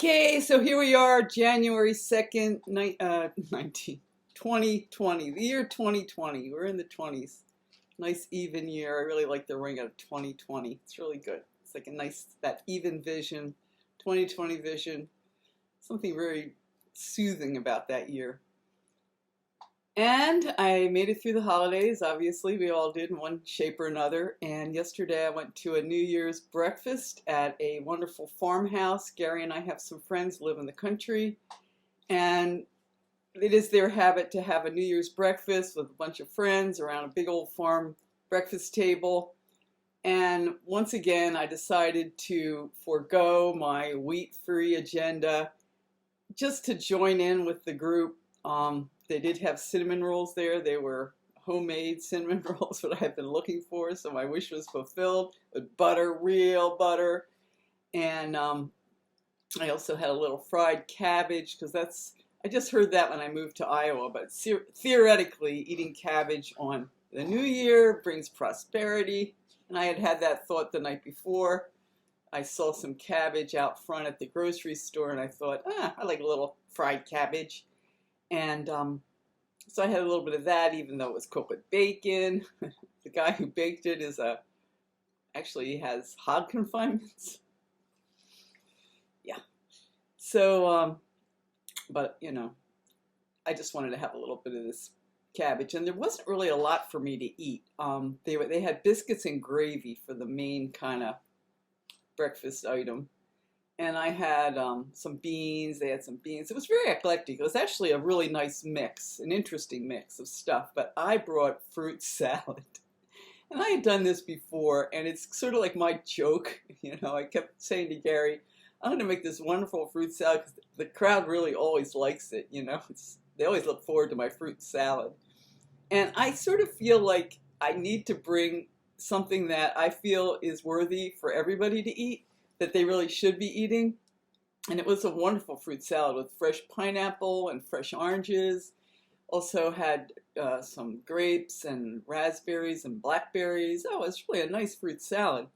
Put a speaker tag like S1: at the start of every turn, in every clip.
S1: Okay, so here we are, January 2nd, 2020, the year 2020. We're in the 20s. Nice even year. I really like the ring of 2020. It's really good. It's like a nice, that even vision, 2020 vision. Something very soothing about that year. And I made it through the holidays. Obviously, we all did in one shape or another. And yesterday I went to a New Year's breakfast at a wonderful farmhouse. Gary and I have some friends who live in the country. And it is their habit to have a New Year's breakfast with a bunch of friends around a big old farm breakfast table. And once again, I decided to forego my wheat-free agenda just to join in with the group. They did have cinnamon rolls there. They were homemade cinnamon rolls, what I had been looking for, so my wish was fulfilled with butter, real butter. And I also had a little fried cabbage, because I just heard that when I moved to Iowa, but theoretically, eating cabbage on the new year brings prosperity. And I had had that thought the night before. I saw some cabbage out front at the grocery store, and I thought, I like a little fried cabbage. And so I had a little bit of that, even though it was cooked with bacon. The guy who baked it actually he has hog confinements. Yeah. So, but I just wanted to have a little bit of this cabbage, and there wasn't really a lot for me to eat. They had biscuits and gravy for the main kind of breakfast item. And I had some beans. They had some beans. It was very eclectic. It was actually a really nice mix, an interesting mix of stuff. But I brought fruit salad. And I had done this before, and it's sort of like my joke. I kept saying to Gary, I'm going to make this wonderful fruit salad because the crowd really always likes it. They always look forward to my fruit salad. And I sort of feel like I need to bring something that I feel is worthy for everybody to eat, that they really should be eating. And it was a wonderful fruit salad with fresh pineapple and fresh oranges. Also had some grapes and raspberries and blackberries. Oh, it was really a nice fruit salad.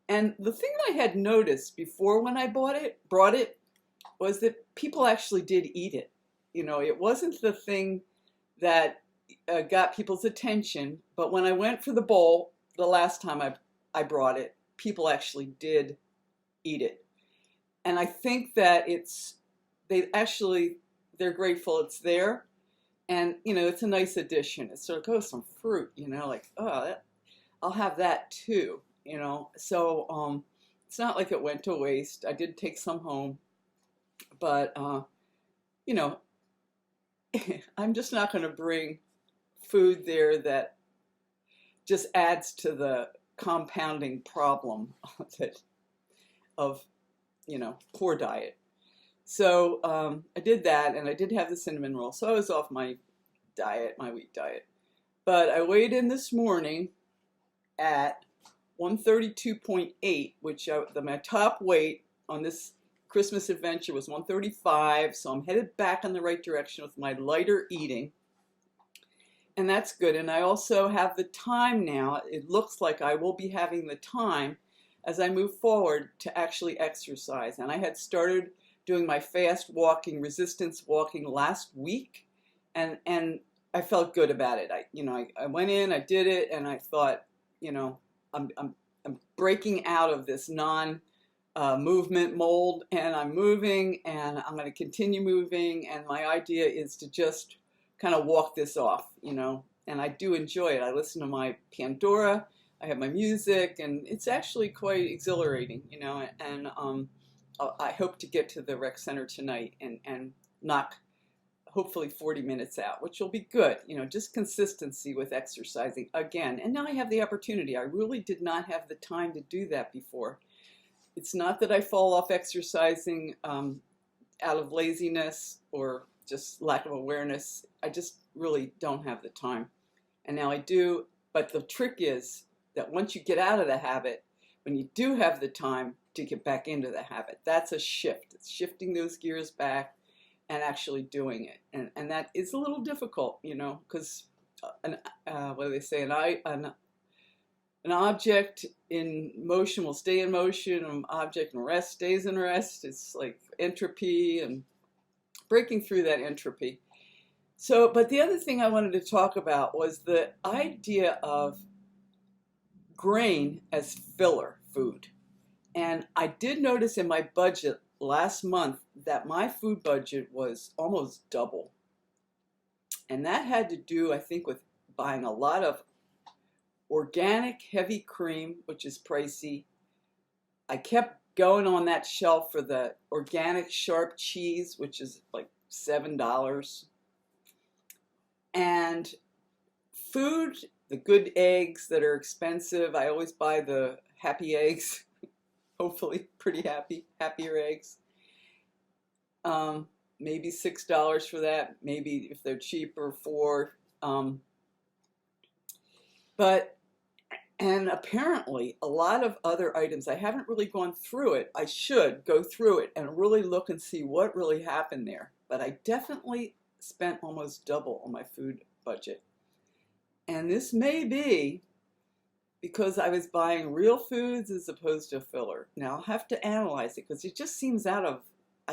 S1: And the thing that I had noticed before when I brought it was that people actually did eat it. It wasn't the thing that got people's attention, but when I went for the bowl the last time I brought it, people actually did eat it. And I think that they're grateful it's there. And, it's a nice addition. It's sort of, oh, some fruit, like, I'll have that too, So it's not like it went to waste. I did take some home. But, I'm just not going to bring food there that just adds to the compounding problem of poor diet. So I did that, and I did have the cinnamon roll. So I was off my diet, my wheat diet. But I weighed in this morning at 132.8, which my top weight on this Christmas adventure was 135. So I'm headed back in the right direction with my lighter eating. And that's good. And I also have the time now. It looks like I will be having the time as I move forward to actually exercise. And I had started doing my fast walking, resistance walking last week, and I felt good about it. I went in, I did it, and I thought, I'm breaking out of this movement mold, and I'm moving, and I'm going to continue moving. And my idea is to just kind of walk this off, and I do enjoy it. I listen to my Pandora. I have my music, and it's actually quite exhilarating, and I hope to get to the rec center tonight and knock hopefully 40 minutes out, which will be good, just consistency with exercising again. And now I have the opportunity. I really did not have the time to do that before. It's not that I fall off exercising out of laziness or just lack of awareness. I just really don't have the time. And now I do, but the trick is that once you get out of the habit, when you do have the time to get back into the habit, that's a shift. It's shifting those gears back and actually doing it. And that is a little difficult, because what do they say? an object in motion will stay in motion, an object in rest stays in rest. It's like entropy and breaking through that entropy. So, but the other thing I wanted to talk about was the idea of grain as filler food. And I did notice in my budget last month that my food budget was almost double. And that had to do, I think, with buying a lot of organic heavy cream, which is pricey. I kept going on that shelf for the organic sharp cheese, which is like $7. And food, the good eggs that are expensive. I always buy the happy eggs, hopefully pretty happier eggs. Maybe $6 for that. Maybe if they're cheaper, $4. And apparently a lot of other items, I haven't really gone through it. I should go through it and really look and see what really happened there. But I definitely spent almost double on my food budget. And this may be because I was buying real foods as opposed to filler. Now I'll have to analyze it because it just seems I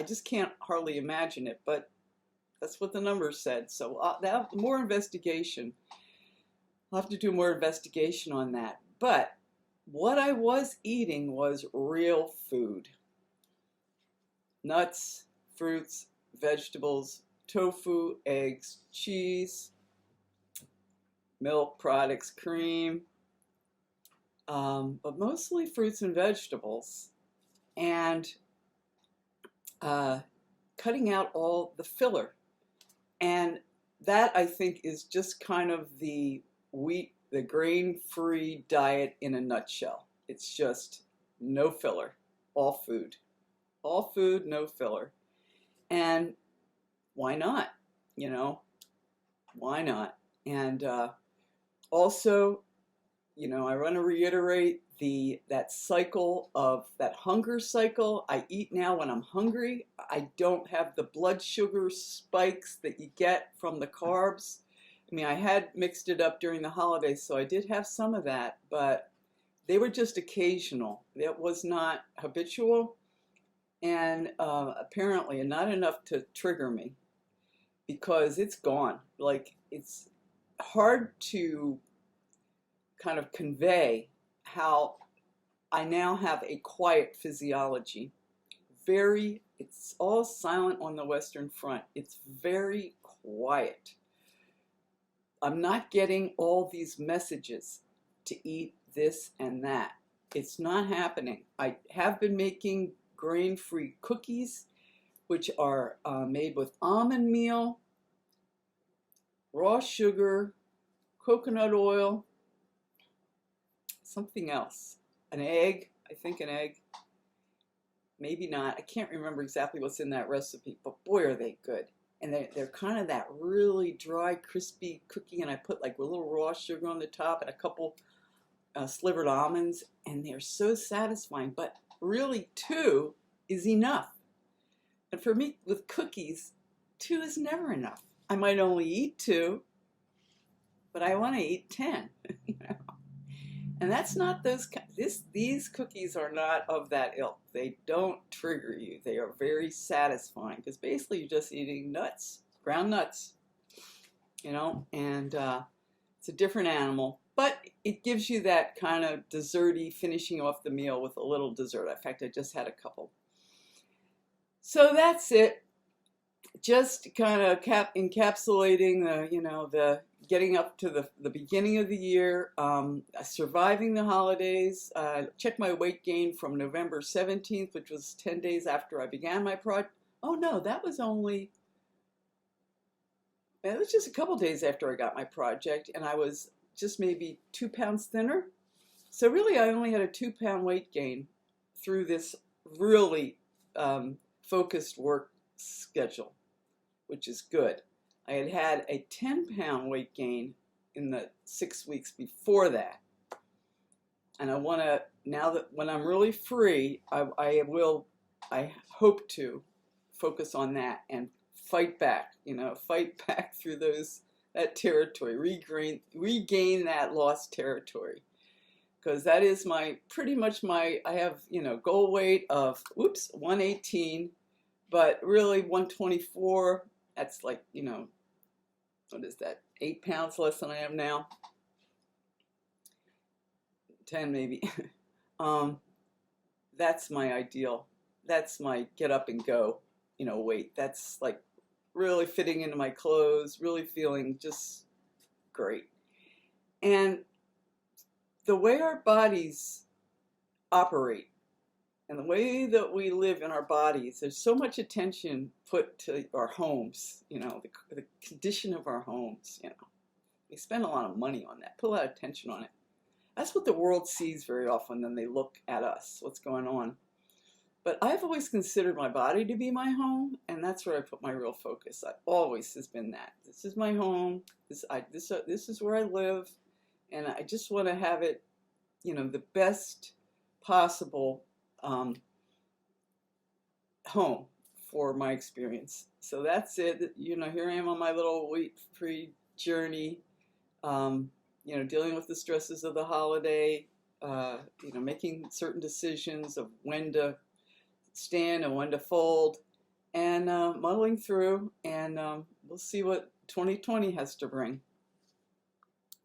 S1: just can't hardly imagine it, but that's what the numbers said. So that more investigation. I'll have to do more investigation on that. But what I was eating was real food. Nuts, fruits, vegetables, tofu, eggs, cheese, milk products, cream, but mostly fruits and vegetables, and cutting out all the filler. And that, I think, is just kind of the grain-free diet in a nutshell. It's just no filler, all food. All food, no filler. And why not? You know, why not? And also, you know, I want to reiterate that cycle of that hunger cycle. I eat now when I'm hungry. I don't have the blood sugar spikes that you get from the carbs. I mean, I had mixed it up during the holidays, so I did have some of that, but they were just occasional. It was not habitual, and apparently not enough to trigger me, because it's gone. Like, it's hard to kind of convey how I now have a quiet physiology. It's all silent on the Western Front. It's very quiet. I'm not getting all these messages to eat this and that. It's not happening. I have been making grain-free cookies, which are made with almond meal, raw sugar, coconut oil, something else. An egg, I think an egg. Maybe not. I can't remember exactly what's in that recipe, but boy, are they good. And they're kind of that really dry, crispy cookie, and I put like a little raw sugar on the top and a couple slivered almonds, and they're so satisfying. But really, 2 is enough. And for me, with cookies, 2 is never enough. I might only eat 2, but I want to eat 10. You know? And that's not these cookies are not of that ilk. They don't trigger you. They are very satisfying, because basically you're just eating nuts, ground nuts, you know, and it's a different animal, but it gives you that kind of desserty finishing off the meal with a little dessert. In fact, I just had a couple. So that's it. Just kind of encapsulating the getting up to the beginning of the year, surviving the holidays. Check my weight gain from November 17th, which was 10 days after I began my project. Oh no, it was just a couple days after I got my project, and I was just maybe 2 pounds thinner. So really, I only had a 2-pound weight gain through this really focused work schedule, which is good. I had had a 10-pound weight gain in the 6 weeks before that. And I want to, now that when I'm really free, I hope to focus on that and fight back through that territory, regain that lost territory. because that is my pretty much my I have goal weight of 118, but really 124. That's like what is that, 8 pounds less than I am now, 10 maybe. um, that's my ideal. That's my get up and go weight. That's like really fitting into my clothes, really feeling just great. And the way our bodies operate and the way that we live in our bodies, there's so much attention put to our homes, the condition of our homes. We spend a lot of money on that, put a lot of attention on it. That's what the world sees very often when they look at us, what's going on. But I've always considered my body to be my home, and that's where I put my real focus. I always has been that. This is my home. This is where I live, and I just want to have it, the best possible home for my experience. So that's it. Here I am on my little weight-free journey. Dealing with the stresses of the holiday. Making certain decisions of when to stand and when to fold, and muddling through, and we'll see what 2020 has to bring.